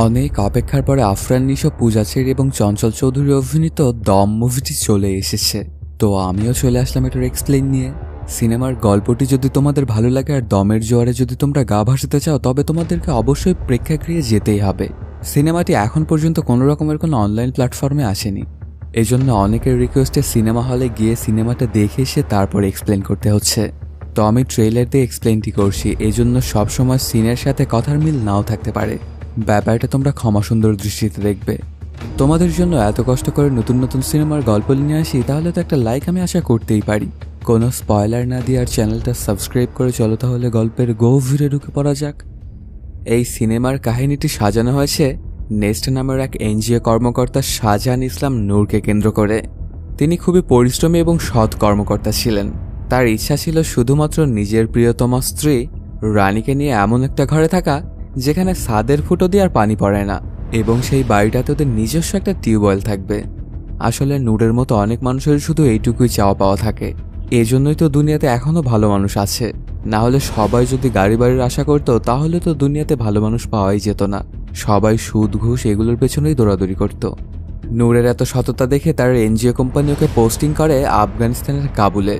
অনেক অপেক্ষার পরে আফরান নিশো, পূজা চেরি এবং চঞ্চল চৌধুরী অভিনীত দম মুভিটি চলে এসেছে। তো আমিও চলে আসলাম এটার এক্সপ্লেইন নিয়ে। সিনেমার গল্পটি যদি তোমাদের ভালো লাগে আর দমের জোয়ারে যদি তোমরা গা ভাসাতে চাও, তবে তোমাদেরকে অবশ্যই প্রেক্ষাগৃহে যেতেই হবে। সিনেমাটি এখন পর্যন্ত কোনো রকমের কোনো অনলাইন প্ল্যাটফর্মে আসেনি, এজন্য অনেকের রিকোয়েস্টে সিনেমা হলে গিয়ে সিনেমাটা দেখে এসে তারপর এক্সপ্লেন করতে হচ্ছে। তো আমি ট্রেলার দিয়ে এক্সপ্লেনটি করছি, এজন্য সবসময় সিনের সাথে কথার মিল নাও থাকতে পারে। ব্যাপারটা তোমরা ক্ষমা সুন্দর দৃষ্টিতে দেখবে। তোমাদের জন্য এত কষ্ট করে নতুন নতুন সিনেমার গল্প নিয়ে আসি, তাহলে তো একটা লাইক আমি আশা করতেই পারি। কোনো স্পয়লার না দিয়ে আর চ্যানেলটা সাবস্ক্রাইব করে চলো তাহলে গল্পের গভীরে ঢুকে পড়া যাক। এই সিনেমার কাহিনীটি সাজানো হয়েছে নেস্ট নামের এক এনজিও কর্মকর্তা শাহজাহান ইসলাম নূরকে কেন্দ্র করে। তিনি খুবই পরিশ্রমী এবং সৎ কর্মকর্তা ছিলেন। তার ইচ্ছা ছিল শুধুমাত্র নিজের প্রিয়তমা স্ত্রী রানীকে নিয়ে এমন একটা ঘরে থাকা যেখানে ছাদের ফুটো দিয়ে আর পানি পড়ে না, এবং সেই বাড়িটাতে ওদের নিজস্ব একটা টিউবওয়েল থাকবে। আসলে নূরের মতো অনেক মানুষের শুধু এইটুকুই চাওয়া পাওয়া থাকে। এজন্যই তো দুনিয়াতে এখনো ভালো মানুষ আছে। না হলে সবাই যদি গাড়ি বাড়ির আশা করতো, তাহলে তো দুনিয়াতে ভালো মানুষ পাওয়াই যেত না। সবাই সুদ ঘুষ এগুলোর পেছনেই দৌড়াদৌড়ি করত। নূরের এত সততা দেখে তার এনজিও কোম্পানি ওকে পোস্টিং করে আফগানিস্তানের কাবুলে।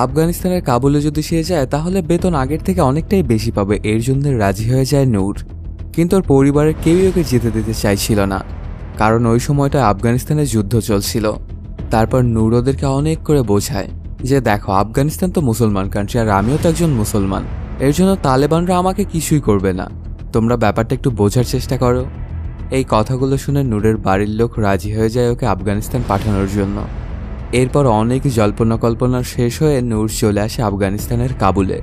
আফগানিস্তানের কাবুলে যদি সে যায়, তাহলে বেতন আগের থেকে অনেকটাই বেশি পাবে। এর জন্য রাজি হয়ে যায় নূর। কিন্তু ওর পরিবারের কেউই ওকে যেতে দিতে চাইছিল না, কারণ ওই সময়টা আফগানিস্তানে যুদ্ধ চলছিল। তারপর নূর ওদেরকে অনেক করে বোঝায় যে দেখো, আফগানিস্তান তো মুসলমান কান্ট্রি, আর আমিও তো একজন মুসলমান। এর জন্য তালেবানরা আমাকে কিছুই করবে না। তোমরা ব্যাপারটা একটু বোঝার চেষ্টা করো। এই কথাগুলো শুনে নূরের বাড়ির লোক রাজি হয়ে যায় ওকে আফগানিস্তান পাঠানোর জন্য। এরপর অনেক জল্পনা কল্পনার শেষ হয়ে নূর চলে আসে আফগানিস্তানের কাবুলে।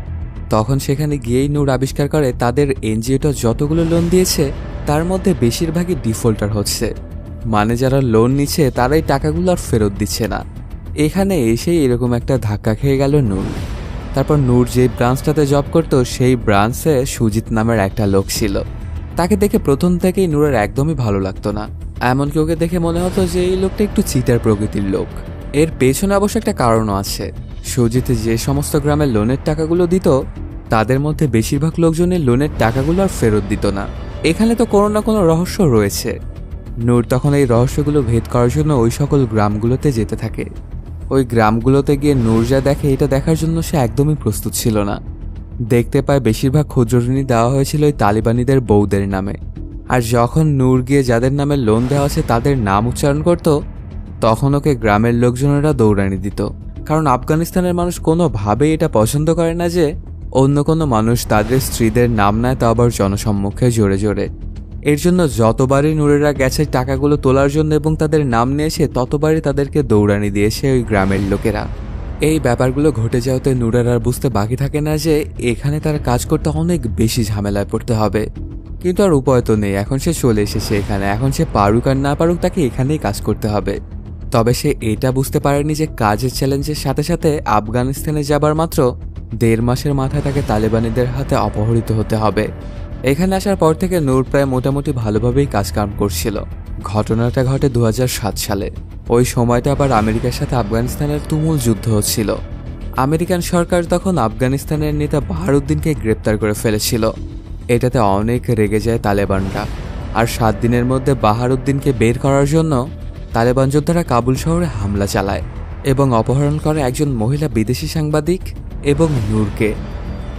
তখন সেখানে গিয়েই নূর আবিষ্কার করে তাদের এনজিওটা যতগুলো লোন দিয়েছে তার মধ্যে বেশিরভাগই ডিফল্টার হচ্ছে। মানে যারা লোন নিচ্ছে তারাই টাকাগুলো আর ফেরত দিচ্ছে না। এখানে এসেই এরকম একটা ধাক্কা খেয়ে গেল নূর। তারপর নূর যে ব্রাঞ্চটাতে জব করত, সেই ব্রাঞ্চে সুজিত নামের একটা লোক ছিল। তাকে দেখে প্রথম থেকেই নূরের একদমই ভালো লাগতো না। এমনকি ওকে দেখে মনে হতো যে এই লোকটা একটু চিটার প্রকৃতির লোক। এর পেছনে অবশ্য একটা কারণও আছে। সুজিত যে সমস্ত গ্রামের লোনের টাকাগুলো দিত, তাদের মধ্যে বেশিরভাগ লোকজনের লোনের টাকাগুলো আর ফেরত দিত না। এখানে তো কোনো না কোনো রহস্য রয়েছে। নূর তখন এই রহস্যগুলো ভেদ করার জন্য ওই সকল গ্রামগুলোতে যেতে থাকে। ওই গ্রামগুলোতে গিয়ে নূর যা দেখে, এটা দেখার জন্য সে একদমই প্রস্তুত ছিল না। দেখতে পায় বেশিরভাগ ক্ষুদ্র ঋণই দেওয়া হয়েছিল ওই তালিবানিদের বউদের নামে। আর যখন নূর গিয়ে যাদের নামে লোন দেওয়া আছে তাদের নাম উচ্চারণ করত, তখন ওকে গ্রামের লোকজনেরা দৌড়ানি দিত। কারণ আফগানিস্তানের মানুষ কোনোভাবেই এটা পছন্দ করে না যে অন্য কোনো মানুষ তাদের স্ত্রীদের নাম নেয়, তা আবার জনসম্মুখে জোরে জোরে। এর জন্য যতবারই নূরেরা গেছে টাকাগুলো তোলার জন্য এবং তাদের নাম নিয়েছে, ততবারই তাদেরকে দৌড়ানি দিয়েছে ওই গ্রামের লোকেরা। এই ব্যাপারগুলো ঘটে যাওয়াতে নূরের আর বুঝতে বাকি থাকে না যে এখানে তার কাজ করতে অনেক বেশি ঝামেলায় পড়তে হবে। কিন্তু আর উপায় তো নেই, এখন সে চলে এসেছে এখানে। এখন সে পারুক আর না পারুক, তাকে এখানেই কাজ করতে হবে। তবে সে এটা বুঝতে পারেনি যে কাজের চ্যালেঞ্জের সাথে সাথে আফগানিস্তানে যাবার মাত্র 1.5 মাসের মাথায় তাকে তালেবানিদের হাতে অপহৃত হতে হবে। এখানে আসার পর থেকে নূর প্রায় মোটামুটি ভালোভাবেই কাজকাম করছিল। ঘটনাটা ঘটে 2007 সালে। ওই সময়টা আবার আমেরিকার সাথে আফগানিস্তানের তুমুল যুদ্ধ হচ্ছিল। আমেরিকান সরকার তখন আফগানিস্তানের নেতা বাহারুদ্দিনকে গ্রেপ্তার করে ফেলেছিল। এটাতে অনেক রেগে যায় তালেবানরা। আর 7 দিনের মধ্যে বাহারুদ্দিনকে বের করার জন্য তালেবান যোদ্ধারা কাবুল শহরে হামলা চালায় এবং অপহরণ করে একজন মহিলা বিদেশি সাংবাদিক এবং নূরকে।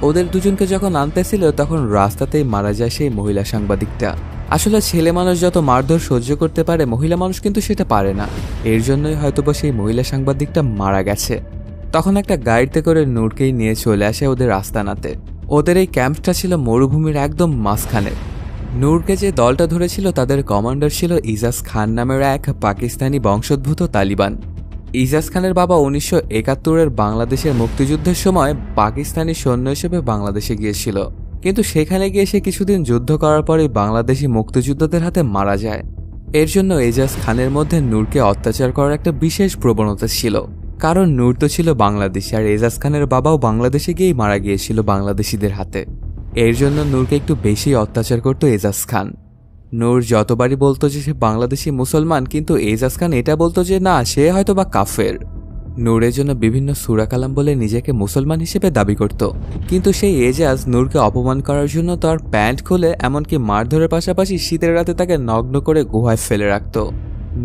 ওদের দুজনকে যখন আনতেছিল, তখন রাস্তাতেই মারা যায় সেই মহিলা সাংবাদিকটা। আসলে ছেলে মানুষ যত মারধর সহ্য করতে পারে, মহিলা মানুষ কিন্তু সেটা পারে না। এর জন্যই হয়তোবা সেই মহিলা সাংবাদিকটা মারা গেছে। তখন একটা গাড়িতে করে নূরকেই নিয়ে চলে আসে ওদের আস্তানাতে। ওদের এই ক্যাম্পটা ছিল মরুভূমির একদম মাঝখানে। নূরকে যে দলটা ধরেছিল তাদের কমান্ডার ছিল ইজাজ খান নামের এক পাকিস্তানি বংশোদ্ভূত তালিবান। ইজাজ খানের বাবা 1971-এর বাংলাদেশের মুক্তিযুদ্ধের সময় পাকিস্তানি সৈন্য হিসেবে বাংলাদেশে গিয়েছিল, কিন্তু সেখানে গিয়ে সে কিছুদিন যুদ্ধ করার পরেই বাংলাদেশি মুক্তিযোদ্ধাদের হাতে মারা যায়। এর জন্য ইজাজ খানের মধ্যে নূরকে অত্যাচার করার একটা বিশেষ প্রবণতা ছিল, কারণ নূর তো ছিল বাংলাদেশি, আর ইজাজ খানের বাবাও বাংলাদেশে গিয়েই মারা গিয়েছিল বাংলাদেশিদের হাতে। এর জন্য নূরকে একটু বেশি অত্যাচার করত এজাজ খান। নূর যতবারই বলতো যে সে বাংলাদেশি মুসলমান, কিন্তু এজাজ খান এটা বলতো যে না, সে হয়তো বা কাফের। নূরের জন্য বিভিন্ন সূরা কালাম বলে নিজেকে মুসলমান হিসেবে দাবি করত, কিন্তু সেই এজাজ নূরকে অপমান করার জন্য তার প্যান্ট খুলে এমনকি মারধরের পাশাপাশি শীতের রাতে তাকে নগ্ন করে গুহায় ফেলে রাখত।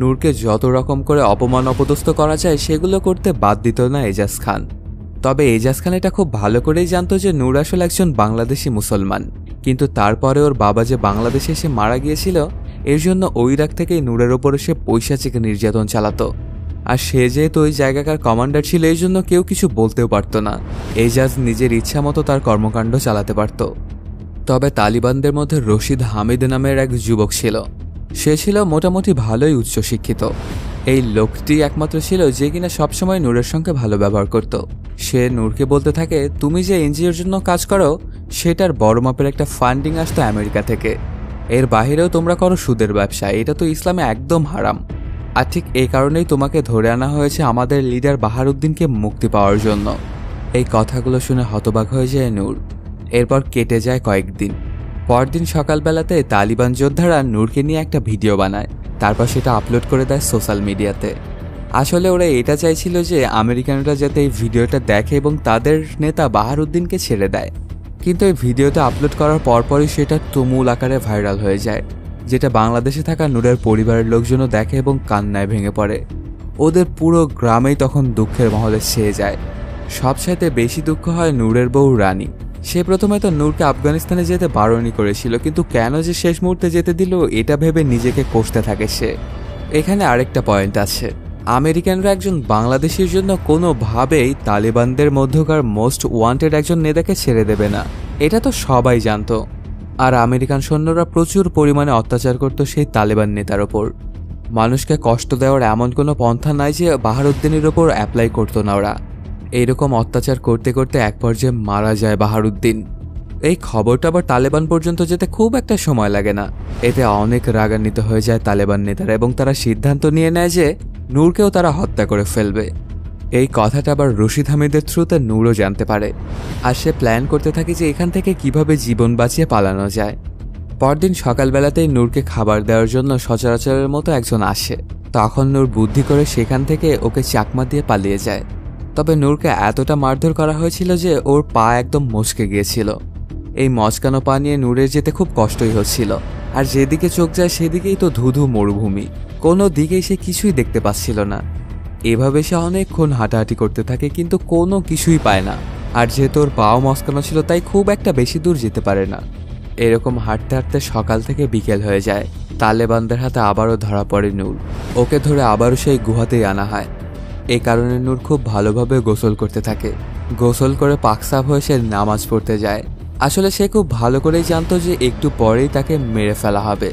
নূরকে যত রকম করে অপমান অপদস্থ করা যায় সেগুলো করতে বাদ দিত না এজাজ খান। তবে এজাজ খান এটা খুব ভালো করেই জানতো যে নূর আসলে একজন বাংলাদেশি মুসলমান, কিন্তু তারপরে ওর বাবা যে বাংলাদেশে এসে মারা গিয়েছিল এর জন্য ওই রাগ থেকেই নূরের ওপরে সে পৈশাচিক নির্যাতন চালাতো। আর সে যেহেতু ওই জায়গাকার কমান্ডার ছিল এই জন্য কেউ কিছু বলতেও পারত না, এজাজ নিজের ইচ্ছা মতো তার কর্মকাণ্ড চালাতে পারত। তবে তালিবানদের মধ্যে রশিদ হামিদ নামের এক যুবক ছিল। সে ছিল মোটামুটি ভালোই উচ্চশিক্ষিত। এই লোকটি একমাত্র ছিল যে কিনা সবসময় নূরের সঙ্গে ভালো ব্যবহার করত। সে নূরকে বলতে থাকে, তুমি যে এনজিওর জন্য কাজ করো সেটার বড় মাপের একটা ফান্ডিং আসতো আমেরিকা থেকে, এর বাহিরেও তোমরা করো সুদের ব্যবসা, এটা তো ইসলামে একদম হারাম। আর ঠিক এই কারণেই তোমাকে ধরে আনা হয়েছে আমাদের লিডার বাহারুদ্দিনকে মুক্তি পাওয়ার জন্য। এই কথাগুলো শুনে হতবাক হয়ে যায় নূর। এরপর কেটে যায় কয়েকদিন। পরদিন সকালবেলাতে তালিবান যোদ্ধারা নূরকে নিয়ে একটা ভিডিও বানায়, তারপর সেটা আপলোড করে দেয় সোশ্যাল মিডিয়াতে। আসলে ওরা এটা চাইছিল যে আমেরিকানরা যাতে এই ভিডিওটা দেখে এবং তাদের নেতা বাহারুদ্দিনকে ছেড়ে দেয়, কিন্তু এই ভিডিওটা আপলোড করার পরপরই সেটা তুমুল আকারে ভাইরাল হয়ে যায়, যেটা বাংলাদেশে থাকা নূরের পরিবারের লোকজনও দেখে এবং কান্নায় ভেঙে পড়ে। ওদের পুরো গ্রামেই তখন দুঃখের মহলে ছেয়ে যায়। সবচাইতে বেশি দুঃখ হয় নূরের বউ রানী। সে প্রথমে তো নূরকে আফগানিস্তানে যেতে বারণই করেছিল, কিন্তু কেন যে শেষ মুহূর্তে যেতে দিল এটা ভেবে নিজেকে কষতে থাকে সে। এখানে আরেকটা পয়েন্ট আছে, আমেরিকানরা একজন বাংলাদেশির জন্য কোনোভাবেই তালিবানদের মধ্যকার মোস্ট ওয়ান্টেড একজন নেতাকে ছেড়ে দেবে না, এটা তো সবাই জানতো। আর আমেরিকান সৈন্যরা প্রচুর পরিমাণে অত্যাচার করত সেই তালেবান নেতার ওপর। মানুষকে কষ্ট দেওয়ার এমন কোনো পন্থা নাই যে বাহারুদ্দিনের ওপর অ্যাপ্লাই করতো না ওরা। এইরকম অত্যাচার করতে করতে এক পর্যায়ে মারা যায় বাহারুদ্দিন। এই খবরটা আবার তালেবান পর্যন্ত যেতে খুব একটা সময় লাগে না। এতে অনেক রাগান্বিত হয়ে যায় তালেবান নেতারা এবং তারা সিদ্ধান্ত নিয়ে নেয় যে নূরকেও তারা হত্যা করে ফেলবে। এই কথাটা আবার রশিদ হামিদের থ্রুতে নূরও জানতে পারে, আর সে প্ল্যান করতে থাকে যে এখান থেকে কিভাবে জীবন বাঁচিয়ে পালানো যায়। পরদিন সকালবেলাতেই নূরকে খাবার দেওয়ার জন্য সচরাচরের মতো একজন আসে। তখন নূর বুদ্ধি করে সেখান থেকে ওকে চাকমা দিয়ে পালিয়ে যায়। তবে নূরকে এতটা মারধর করা হয়েছিল যে ওর পা একদম মচকে গিয়েছিল। এই মচকানো পা নিয়ে নূরের যেতে খুব কষ্টই হচ্ছিল, আর যেদিকে চোখ যায় সেদিকেই তো ধুধু মরুভূমি, কোনো দিকেই সে কিছুই দেখতে পাচ্ছিল না। এভাবে সে অনেকক্ষণ হাঁটাহাঁটি করতে থাকে কিন্তু কোনো কিছুই পায় না। আর যেহেতু ওর পাও মস্কানো ছিল তাই খুব একটা বেশি দূর যেতে পারে না। এরকম হাঁটতে হাঁটতে সকাল থেকে বিকেল হয়ে যায়। তালেবানদের হাতে আবারও ধরা পড়ে নূর। ওকে ধরে আবারও সেই গুহাতেই আনা হয়। এই কারণে নূর খুব ভালোভাবে গোসল করতে থাকে। গোসল করে পাকসাফ হয়ে সে নামাজ পড়তে যায়। আসলে সে খুব ভালো করেই জানতো যে একটু পরেই তাকে মেরে ফেলা হবে,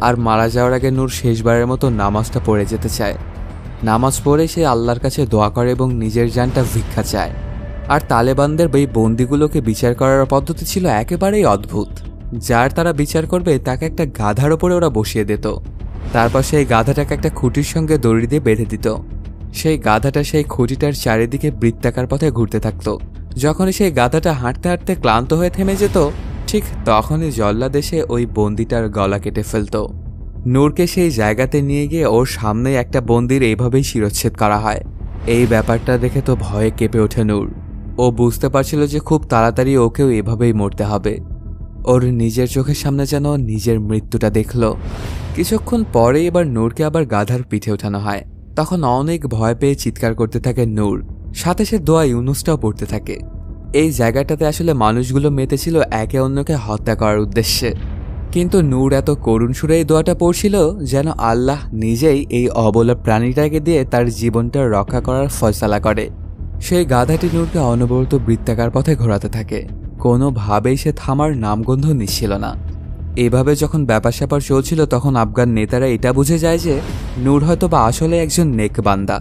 আর মারা যাওয়ার আগে নূর শেষবারের মতো নামাজটা পড়ে যেতে চায়। নামাজ পড়ে সে আল্লাহর কাছে দোয়া করে এবং নিজের জানটা ভিক্ষা চায়। আর তালেবানদের এই বন্দিগুলোকে বিচার করার পদ্ধতি ছিল একেবারেই অদ্ভুত। যার তারা বিচার করবে তাকে একটা গাধার ওপরে ওরা বসিয়ে দিত, তারপর সেই গাধাটাকে একটা খুঁটির সঙ্গে দড়ি দিয়ে বেঁধে দিত। সেই গাধাটা সেই খুঁটিটার চারিদিকে বৃত্তাকার পথে ঘুরতে থাকতো। যখনই সেই গাধাটা হাঁটতে হাঁটতে ক্লান্ত হয়ে থেমে যেত, ঠিক তখনই জল্লাদ এসে ওই বন্দিটার গলা কেটে ফেলত। নূরকে সেই জায়গাতে নিয়ে গিয়ে ওর সামনে একটা বন্দির এইভাবেই শিরচ্ছেদ করা হয়। এই ব্যাপারটা দেখে তো ভয়ে কেঁপে ওঠে নূর। ও বুঝতে পারছিল যে খুব তাড়াতাড়ি ওকেও এভাবেই মরতে হবে। ওর নিজের চোখের সামনে যেন নিজের মৃত্যুটা দেখল। কিছুক্ষণ পরে এবার নূরকে আবার গাধার পিঠে ওঠানো হয়। তখন অনেক ভয় পেয়ে চিৎকার করতে থাকে নূর, সাথে সে দোয়া ইউনুসটাও পড়তে থাকে। এই জায়গাটাতে আসলে মানুষগুলো মেতেছিল একে অন্যকে হত্যা করার উদ্দেশ্যে, কিন্তু নূর এত করুণ সুরে এই দোয়াটা পড়ছিল যেন আল্লাহ নিজেই এই অবলা প্রাণীটাকে দিয়ে তার জীবনটা রক্ষা করার ফয়সালা করে। সেই গাধাটি নূরকে অনবরত বৃত্তাকার পথে ঘোরাতে থাকে। কোনোভাবেই সে থামার নামগন্ধ নিচ্ছিল না। এভাবে যখন ব্যাপার স্যাপার চলছিল তখন আফগান নেতারা এটা বুঝে যায় যে নূর হয়তো বা আসলে একজন নেক বান্দা।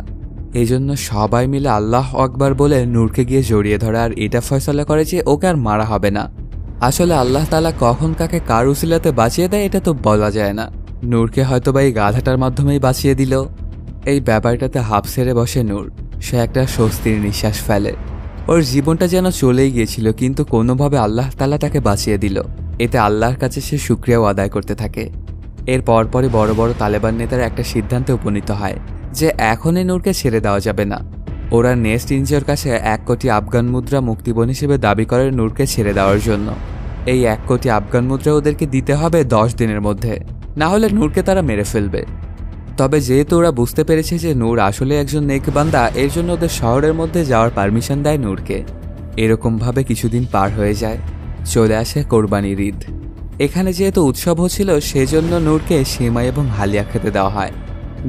এই জন্য সবাই মিলে আল্লাহ আকবার বলে নূরকে গিয়ে জড়িয়ে ধরে আর এটা ফয়সালা করে যে ওকে আর মারা হবে না। আসলে আল্লাহ তাআলা কখন কাকে কার উসিলাতে বাঁচিয়ে দেয় এটা তো বলা যায় না। নূরকে হয়তো বা এই গাধাটার মাধ্যমেই বাঁচিয়ে দিল। এই ব্যাপারটাতে হাঁপ ছেড়ে বসে নূর। সে একটা স্বস্তির নিঃশ্বাস ফেলে। ওর জীবনটা যেন চলেই গিয়েছিল, কিন্তু কোনোভাবে আল্লাহ তাআলা তাকে বাঁচিয়ে দিল। এতে আল্লাহর কাছে সে শুকরিয়াও আদায় করতে থাকে। এর পরপরই বড় বড় তালেবান নেতারা একটা সিদ্ধান্তে উপনীত হয় যে এখনই নূরকে ছেড়ে দেওয়া যাবে না। ওরা নেস্ট এনজিওর কাছে 1 কোটি আফগান মুদ্রা মুক্তিপণ হিসেবে দাবি করে নূরকে ছেড়ে দেওয়ার জন্য। এই 1 কোটি আফগান মুদ্রা ওদেরকে দিতে হবে 10 দিনের মধ্যে, না হলে নূরকে তারা মেরে ফেলবে। তবে যেহেতু ওরা বুঝতে পেরেছে যে নূর আসলে একজন নেক বান্দা, এর জন্য ওদের শহরের মধ্যে যাওয়ার পারমিশন দেয় নূরকে। এরকমভাবে কিছুদিন পার হয়ে যায়, চলে আসে কোরবানির ঈদ। এখানে যেহেতু উৎসব হচ্ছিল সেজন্য নূরকে সেমাই এবং হালিয়া খেতে দেওয়া হয়।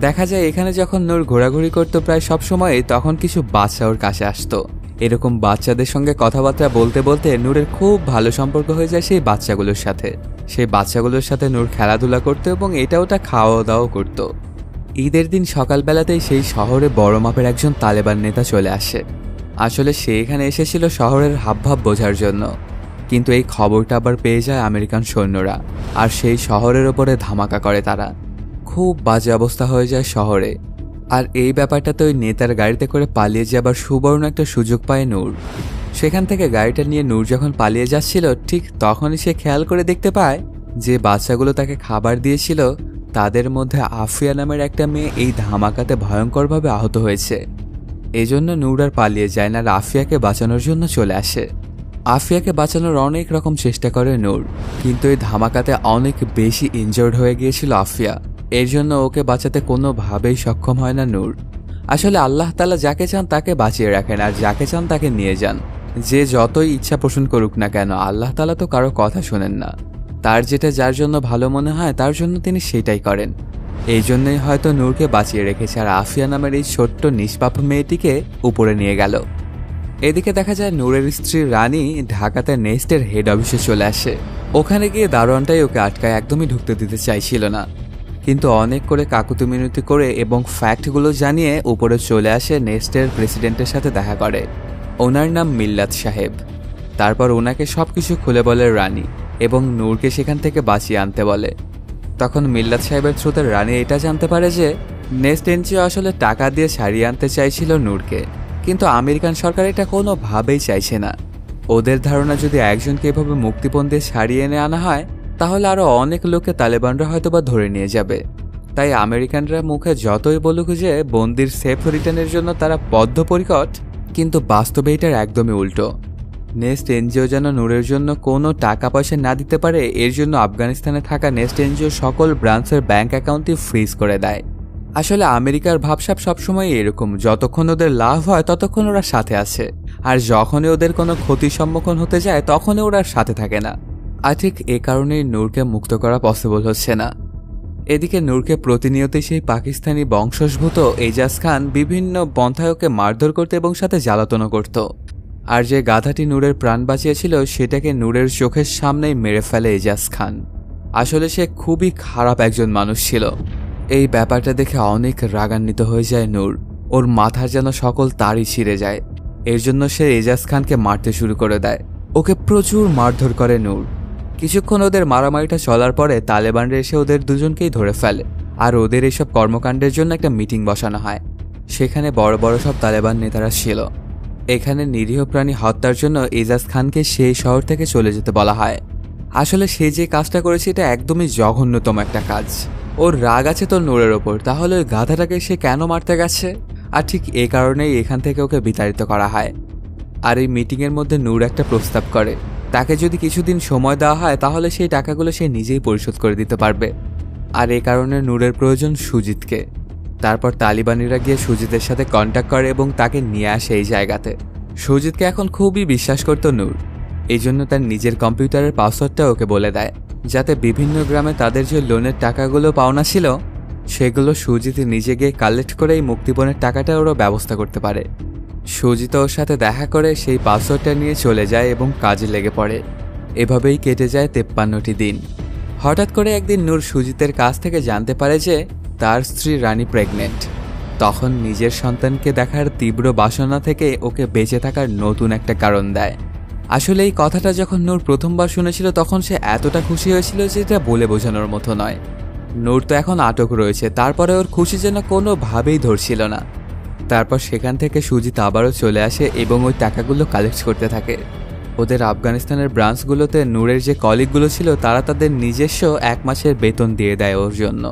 দেখা যায় এখানে যখন নূর ঘোরাঘুরি করতো প্রায় সব সময়ই, তখন কিছু বাচ্চা ওর কাছে আসতো। এরকম বাচ্চাদের সঙ্গে কথাবার্তা বলতে বলতে নূরের খুব ভালো সম্পর্ক হয়ে যায় সেই বাচ্চাগুলোর সাথে। সেই বাচ্চাগুলোর সাথে নূর খেলাধুলা করতো এবং এটা ওটা খাওয়া দাওয়া করতো। ঈদের দিন সকালবেলাতেই সেই শহরে বড় মাপের একজন তালেবান নেতা চলে আসে। আসলে সে এখানে এসেছিল শহরের হাবভাব বোঝার জন্য, কিন্তু এই খবরটা আবার পেয়ে যায় আমেরিকান সৈন্যরা, আর সেই শহরের ওপরে ধামাকা করে তারা। খুব বাজে অবস্থা হয়ে যায় শহরে। আর এই ব্যাপারটাতে ওই নেতার গাড়িতে করে পালিয়ে যাবার সুবর্ণ একটা সুযোগ পায় নূর। সেখান থেকে গাড়িটা নিয়ে নূর যখন পালিয়ে যাচ্ছিল, ঠিক তখনই সে খেয়াল করে দেখতে পায় যে বাচ্চাগুলো তাকে খাবার দিয়েছিল তাদের মধ্যে আফিয়া নামের একটা মেয়ে এই ধামাকাতে ভয়ঙ্করভাবে আহত হয়েছে। এজন্য নূর আর পালিয়ে যায় না, আর আফিয়াকে বাঁচানোর জন্য চলে আসে। আফিয়াকে বাঁচানোর অনেক রকম চেষ্টা করে নূর, কিন্তু এই ধামাকাতে অনেক বেশি ইনজার্ড হয়ে গিয়েছিল আফিয়া। এর জন্য ওকে বাঁচাতে কোনোভাবেই সক্ষম হয় না নূর। আসলে আল্লাহ তাআলা যাকে চান তাকে বাঁচিয়ে রাখেন, আর যাকে চান তাকে নিয়ে যান। যে যতই ইচ্ছা পোষণ করুক না কেন, আল্লাহ তাআলা তো কারো কথা শোনেন না। তার যেটা যার জন্য ভালো মনে হয় তার জন্য তিনি সেটাই করেন। এই জন্যই হয়তো নূরকে বাঁচিয়ে রেখেছে, আর আফিয়া নামের এই ছোট্ট নিষ্পাপ মেয়েটিকে উপরে নিয়ে গেল। এদিকে দেখা যায় নূরের স্ত্রী রানী ঢাকাতে নেস্টের হেড অফিসে চলে আসে। ওখানে গিয়ে দারোয়ানটাই ওকে আটকায়, একদমই ঢুকতে দিতে চাইছিল না। কিন্তু অনেক করে কাকুতি মিনতি করে এবং ফ্যাক্টগুলো জানিয়ে উপরে চলে আসে নেস্টের প্রেসিডেন্টের সাথে দেখা করে। ওনার নাম মিল্লাত সাহেব। তারপর ওনাকে সবকিছু খুলে বলে রানী, এবং নূরকে সেখান থেকে বাঁচিয়ে আনতে বলে। তখন মিল্লাত সাহেবের থ্রুতে রানী এটা জানতে পারে যে নেস্ট এনজিও আসলে টাকা দিয়ে ছাড়িয়ে আনতে চাইছিল নূরকে, কিন্তু আমেরিকান সরকার এটা কোনোভাবেই চাইছে না। ওদের ধারণা যদি একজনকে এভাবে মুক্তিপণ দিয়ে ছাড়িয়ে এনে আনা হয়, তাহলে আরও অনেক লোককে তালেবানরা হয়তোবা ধরে নিয়ে যাবে। তাই আমেরিকানরা মুখে যতই বলুক যে বন্দির সেফ রিটার্নের জন্য তারা বদ্ধপরিকর, কিন্তু বাস্তবে এটার একদমই উল্টো। নেস্ট এনজিও যেন নূরের জন্য কোনো টাকা পয়সা না দিতে পারে, এর জন্য আফগানিস্তানে থাকা নেস্ট এনজিও সকল ব্রাঞ্চের ব্যাংক অ্যাকাউন্টই ফ্রিজ করে দেয়। আসলে আমেরিকার ভাবসাব সবসময় এরকম, যতক্ষণ ওদের লাভ হয় ততক্ষণ ওরা সাথে আছে, আর যখনই ওদের কোনো ক্ষতির সম্মুখীন হতে যায় তখনই ওরা সাথে থাকে না। আর ঠিক এ কারণেই নূরকে মুক্ত করা পসিবল হচ্ছে না। এদিকে নূরকে প্রতিনিয়তই সেই পাকিস্তানি বংশোদ্ভূত এজাজ খান বিভিন্ন পন্থায় ওকে মারধর করত এবং সাথে জ্বালাতনও করত। আর যে গাধাটি নূরের প্রাণ বাঁচিয়েছিল সেটাকে নূরের চোখের সামনেই মেরে ফেলে এজাজ খান। আসলে সে খুবই খারাপ একজন মানুষ ছিল। এই ব্যাপারটা দেখে অনেক রাগান্বিত হয়ে যায় নূর। ওর মাথার যেন সকল তারই ছিঁড়ে যায়। এর জন্য সে এজাজ খানকে মারতে শুরু করে দেয়। ওকে প্রচুর মারধর করে নূর। কিছুক্ষণ ওদের মারামারিটা চলার পরে তালেবানরা এসে ওদের দুজনকেই ধরে ফেলে, আর ওদের এসব কর্মকাণ্ডের জন্য একটা মিটিং বসানো হয়। সেখানে বড় বড় সব তালেবান নেতারা ছিল। এখানে নিরীহ প্রাণী হত্যার জন্য এজাজ খানকে সেই শহর থেকে চলে যেতে বলা হয়। আসলে সে যে কাজটা করেছে এটা একদমই জঘন্যতম একটা কাজ। ওর রাগ আছে তো নূরের ওপর, তাহলে ওই গাধাটাকে সে কেন মারতে গেছে? আর ঠিক এ কারণেই এখান থেকে ওকে বিতাড়িত করা হয়। আর এই মিটিংয়ের মধ্যে নূর একটা প্রস্তাব করে, তাকে যদি কিছুদিন সময় দেওয়া হয় তাহলে সেই টাকাগুলো সে নিজেই পরিশোধ করে দিতে পারবে। আর এই কারণে নূরের প্রয়োজন সুজিতকে। তারপর তালিবানিরা গিয়ে সুজিতের সাথে কন্ট্যাক্ট করে এবং তাকে নিয়ে আসে এই জায়গাতে। সুজিতকে এখন খুবই বিশ্বাস করত নূর, এই জন্য তার নিজের কম্পিউটারের পাসওয়ার্ডটা ওকে বলে দেয়, যাতে বিভিন্ন গ্রামে তাদের যে লোনের টাকাগুলো পাওনা ছিল সেগুলো সুজিত নিজে গিয়ে কালেক্ট করে এই মুক্তিপণের টাকাটা ওরা ব্যবস্থা করতে পারে। সুজিত ওর সাথে দেখা করে সেই পাসওয়ার্ডটা নিয়ে চলে যায় এবং কাজে লেগে পড়ে। এভাবেই কেটে যায় 53টি দিন। হঠাৎ করে একদিন নূর সুজিতের কাছ থেকে জানতে পারে যে তার স্ত্রী রানী প্রেগনেন্ট। তখন নিজের সন্তানকে দেখার তীব্র বাসনা থেকে ওকে বেঁচে থাকার নতুন একটা কারণ দেয়। আসলে এই কথাটা যখন নূর প্রথমবার শুনেছিল তখন সে এতটা খুশি হয়েছিল যে এটা বলে বোঝানোর মতো নয়। নূর তো এখন আটক রয়েছে, তারপরে ওর খুশি যেন কোনোভাবেই ধরছিল না। তারপর সেখান থেকে সুজিত আবারও চলে আসে এবং ওই টাকাগুলো কালেক্ট করতে থাকে। ওদের আফগানিস্তানের ব্রাঞ্চগুলোতে নূরের যে কলিগগুলো ছিল তারা তাদের নিজস্ব 1 মাসের বেতন দিয়ে দেয় ওর জন্য।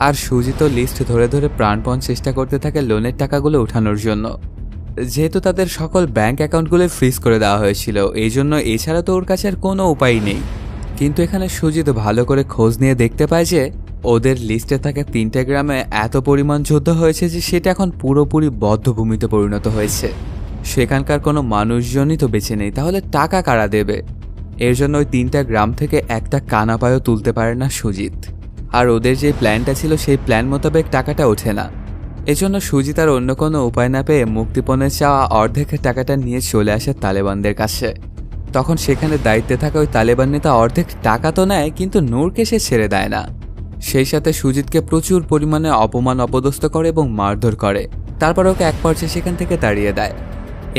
আর সুজিত লিস্ট ধরে ধরে প্রাণপণ চেষ্টা করতে থাকে লোনের টাকাগুলো উঠানোর জন্য। যেহেতু তাদের সকল ব্যাংক অ্যাকাউন্টগুলো ফ্রিজ করে দেওয়া হয়েছিল, এই জন্য এছাড়া তো ওর কাছে আর কোনো উপায় নেই। কিন্তু এখানে সুজিত ভালো করে খোঁজ নিয়ে দেখতে পায় যে ওদের লিস্টে থাকা 3টে গ্রামে এত পরিমাণ যুদ্ধ হয়েছে যে সেটা এখন পুরোপুরি বদ্ধভূমিতে পরিণত হয়েছে। সেখানকার কোনো মানুষজনই তো বেঁচে নেই, তাহলে টাকা কারা দেবে? এর জন্য ওই 3টা গ্রাম থেকে একটা কানাপায়ও তুলতে পারে না সুজিত। আর ওদের যে প্ল্যানটা ছিল সেই প্ল্যান মোতাবেক টাকাটা ওঠে না। এজন্য সুজিত আর অন্য কোনো উপায় না পেয়ে মুক্তিপণের চাওয়া অর্ধেকের টাকাটা নিয়ে চলে আসে তালেবানদের কাছে। তখন সেখানে দায়িত্বে থাকা ওই তালেবান নেতা অর্ধেক টাকা তো নেয়, কিন্তু নূরকে সে ছেড়ে দেয় না। সেই সাথে সুজিতকে প্রচুর পরিমাণে অপমান অপদস্থ করে এবং মারধর করে। তারপর ওকে এক পর্যায়ে সেখান থেকে তাড়িয়ে দেয়।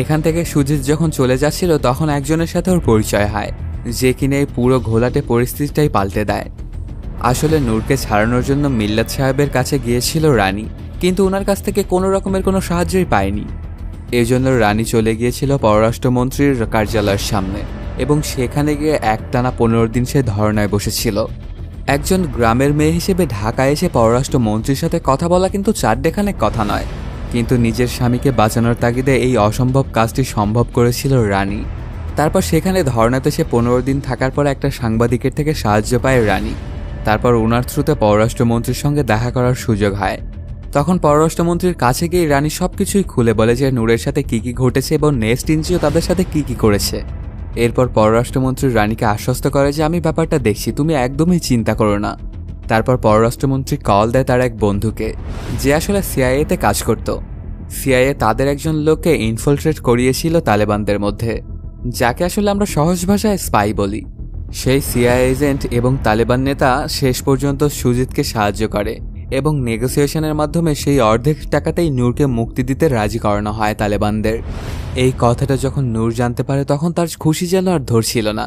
এখান থেকে সুজিত যখন চলে যাচ্ছিল তখন একজনের সাথে ওর পরিচয় হয়, যে কিনা এই পুরো ঘোলাটে পরিস্থিতিটাই পাল্টে দেয়। আসলে নূরকে ছাড়ানোর জন্য মিল্লাত সাহেবের কাছে গিয়েছিল রানী, কিন্তু ওনার কাছ থেকে কোনো রকমের কোনো সাহায্যই পায়নি। এই জন্য রানী চলে গিয়েছিল পররাষ্ট্রমন্ত্রীর কার্যালয়ের সামনে এবং সেখানে গিয়ে একটানা 15 দিন সে ধর্নায় বসেছিল। একজন গ্রামের মেয়ে হিসেবে ঢাকায় এসে পররাষ্ট্রমন্ত্রীর সাথে কথা বলা কিন্তু চারটেখানেক কথা নয়, কিন্তু নিজের স্বামীকে বাঁচানোর তাগিদে এই অসম্ভব কাজটি সম্ভব করেছিল রানী। তারপর সেখানে ধর্নাতে সে 15 দিন থাকার পর একটা সাংবাদিকের থেকে সাহায্য পায় রানী। তারপর ওনার থ্রুতে পররাষ্ট্রমন্ত্রীর সঙ্গে দেখা করার সুযোগ হয়। তখন পররাষ্ট্রমন্ত্রীর কাছে গিয়ে রানী সবকিছুই খুলে বলে যে নূরের সাথে কি কি ঘটেছে এবং নেক্সট ইঞ্চিও তাদের সাথে কি কি করেছে। এরপর পররাষ্ট্রমন্ত্রী রানীকে আশ্বস্ত করে যে আমি ব্যাপারটা দেখছি, তুমি একদমই চিন্তা করো না। তারপর পররাষ্ট্রমন্ত্রী কল দেয় তার এক বন্ধুকে, যে আসলে সিআইএতে কাজ করত। সিআইএ তাদের একজন লোককে ইনফিলট্রেট করিয়েছিল তালেবানদের মধ্যে, যাকে আসলে আমরা সহজ ভাষায় স্পাই বলি। সেই সিআইএ এজেন্ট এবং তালেবান নেতা শেষ পর্যন্ত সুজিতকে সাহায্য করে এবং নেগোসিয়েশনের মাধ্যমে সেই অর্ধেক টাকাতেই নূরকে মুক্তি দিতে রাজি করানো হয় তালেবানদের। এই কথাটা যখন নূর জানতে পারে তখন তার খুশি যেন আর ধরছিল না।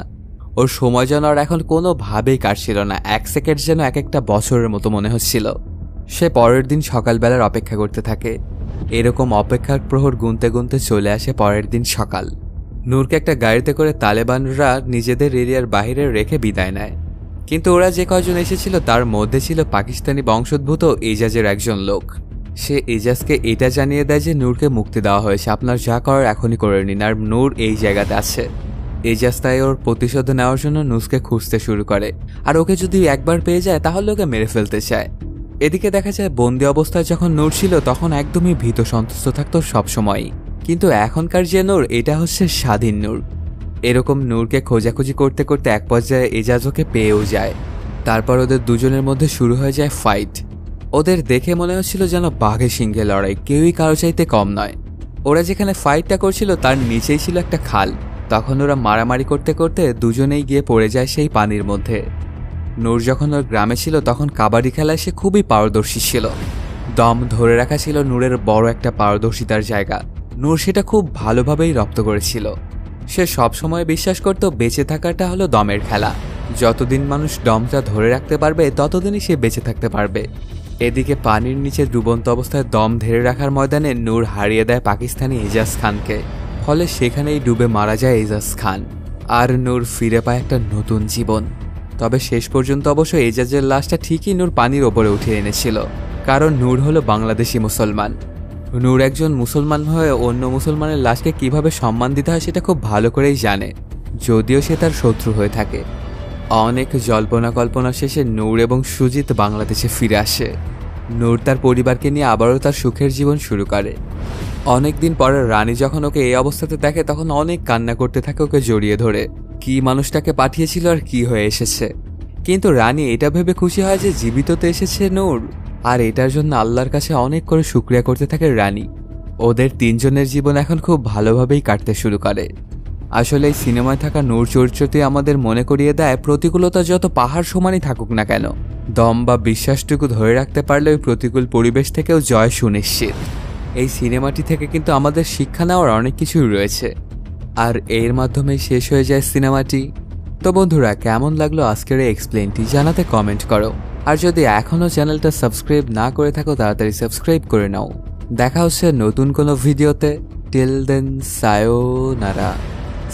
ওর সময় যেন আর এখন কোনোভাবেই কাটছিল না, 1 সেকেন্ড যেন এক একটা বছরের মতো মনে হচ্ছিল। সে পরের দিন সকালবেলার অপেক্ষা করতে থাকে। এরকম অপেক্ষার প্রহর গুনতে গুনতে চলে আসে পরের দিন সকাল। নূরকে একটা গাড়িতে করে তালেবানরা নিজেদের এরিয়ার বাইরে রেখে বিদায় নেয়। কিন্তু ওরা যে কয়জন এসেছিল তার মধ্যে ছিল পাকিস্তানি বংশোদ্ভূত এজাজের একজন লোক। সে এজাজকে এটা জানিয়ে দেয় যে নূরকে মুক্তি দেওয়া হয়েছে, আপনার যা করার এখনই করে নিন, আর নূর এই জায়গাতে আছে। এজাজ তাই ওর প্রতিশোধ নেওয়ার জন্য নূরকে খুঁজতে শুরু করে, আর ওকে যদি একবার পেয়ে যায় তাহলে ওকে মেরে ফেলতে চায়। এদিকে দেখা যায় বন্দি অবস্থায় যখন নূর ছিল তখন একদমই ভীত সন্তুষ্ট থাকতো সবসময়ই, কিন্তু এখনকার যে নূর এটা হচ্ছে স্বাধীন নূর। এরকম নূরকে খোঁজাখুঁজি করতে করতে এক পর্যায়ে এজাজ ওকে পেয়েও যায়। তারপর ওদের দুজনের মধ্যে শুরু হয়ে যায় ফাইট। ওদের দেখে মনে হচ্ছিল যেন বাঘে সিংহে লড়াই, কেউই কারো চাইতে কম নয়। ওরা যেখানে ফাইটটা করছিল তার নিচেই ছিল একটা খাল। তখন ওরা মারামারি করতে করতে দুজনেই গিয়ে পড়ে যায় সেই পানির মধ্যে। নূর যখন ওর গ্রামে ছিল তখন কাবাডি খেলায় সে খুবই পারদর্শী ছিল। দম ধরে রাখা ছিল নূরের বড় একটা পারদর্শিতার জায়গা। নূর সেটা খুব ভালোভাবেই রপ্ত করেছিল। সে সবসময় বিশ্বাস করত বেঁচে থাকাটা হলো দমের খেলা, যতদিন মানুষ দমটা ধরে রাখতে পারবে ততদিনই সে বেঁচে থাকতে পারবে। এদিকে পানির নিচে ডুবন্ত অবস্থায় দম ধরে রাখার ময়দানে নূর হারিয়ে দেয় পাকিস্তানি এজাজ খানকে, ফলে সেখানেই ডুবে মারা যায় এজাজ খান। আর নূর ফিরে পায় একটা নতুন জীবন। তবে শেষ পর্যন্ত অবশ্য এজাজের লাশটা ঠিকই নূর পানির ওপরে উঠিয়ে এনেছিল, কারণ নূর হলো বাংলাদেশি মুসলমান। নূর একজন মুসলমান হয়ে অন্য মুসলমানের লাশকে কিভাবে সম্মান দিতে হয় সেটা খুব ভালো করেই জানে, যদিও সে তার শত্রু হয়ে থাকে। অনেক জল্পনা কল্পনা শেষে নূর এবং সুজিত বাংলাদেশে ফিরে আসে। নূর তার পরিবারকে নিয়ে আবারও তার সুখের জীবন শুরু করে। অনেকদিন পরে রানী যখন ওকে এই অবস্থাতে দেখে তখন অনেক কান্না করতে থাকে ওকে জড়িয়ে ধরে, কি মানুষটাকে পাঠিয়েছিল আর কি হয়ে এসেছে। কিন্তু রানী এটা ভেবে খুশি হয় যে জীবিত তো এসেছে নূর, আর এটার জন্য আল্লাহর কাছে অনেক করে শুকরিয়া করতে থাকে রানী। ওদের তিনজনের জীবন এখন খুব ভালোভাবেই কাটতে শুরু করে। আসলে এই সিনেমায় থাকা নূর চরিত্রটি আমাদের মনে করিয়ে দেয় প্রতিকূলতা যত পাহাড় সমানই থাকুক না কেন, দম বা বিশ্বাসটুকু ধরে রাখতে পারলে ওই প্রতিকূল পরিবেশ থেকেও জয় সুনিশ্চিত। এই সিনেমাটি থেকে কিন্তু আমাদের শিক্ষা নেওয়ার অনেক কিছুই রয়েছে, আর এর মাধ্যমেই শেষ হয়ে যায় সিনেমাটি। তো বন্ধুরা, কেমন লাগলো আজকের এই এক্সপ্লেনটি জানাতে কমেন্ট করো। আর যদি এখনও চ্যানেলটা সাবস্ক্রাইব না করে থাকো তাড়াতাড়ি সাবস্ক্রাইব করে নাও। দেখা হচ্ছে নতুন কোনো ভিডিওতে। Till then, সায়োনারা।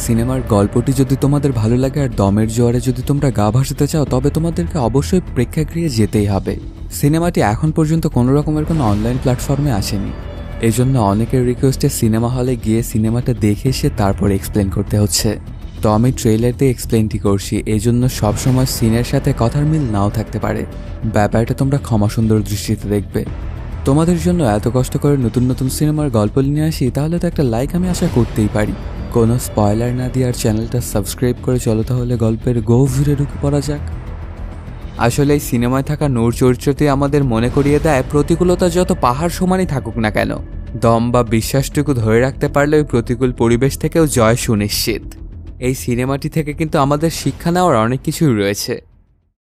সিনেমার গল্পটি যদি তোমাদের ভালো লাগে আর দমের জোয়ারে যদি তোমরা গা ভাসাতে চাও তবে তোমাদেরকে অবশ্যই প্রেক্ষাগৃহে যেতেই হবে। সিনেমাটি এখন পর্যন্ত কোনো রকমের কোনো অনলাইন প্ল্যাটফর্মে আসেনি। এজন্য অনেকের রিকোয়েস্টে সিনেমা হলে গিয়ে সিনেমাটা দেখে এসে তারপর এক্সপ্লেন করতে হচ্ছে। তো আমি ট্রেলার দিয়ে এক্সপ্লেনটি করছি, এজন্য সবসময় সিনের সাথে কথার মিল নাও থাকতে পারে। ব্যাপারটা তোমরা ক্ষমা সুন্দর দৃষ্টিতে দেখবে। তোমাদের জন্য এত কষ্ট করে নতুন নতুন সিনেমার গল্প নিয়ে আসি, তাহলে তো একটা লাইক আমি আশা করতেই পারি। কোনো স্পয়লার না দিয়ে আর চ্যানেলটা সাবস্ক্রাইব করে চলো তাহলে গল্পের গভীরে ঢুকে পড়া যাক। আসলে এই সিনেমায় থাকা নূর চরিত্রটি আমাদের মনে করিয়ে দেয় প্রতিকূলতা যত পাহাড় সমানই থাকুক না কেন, দম বা বিশ্বাসটুকু ধরে রাখতে পারলে ওই প্রতিকূল পরিবেশ থেকেও জয় সুনিশ্চিত। এই সিনেমাটি থেকে কিন্তু আমাদের শিক্ষা নেওয়ার অনেক কিছুই রয়েছে।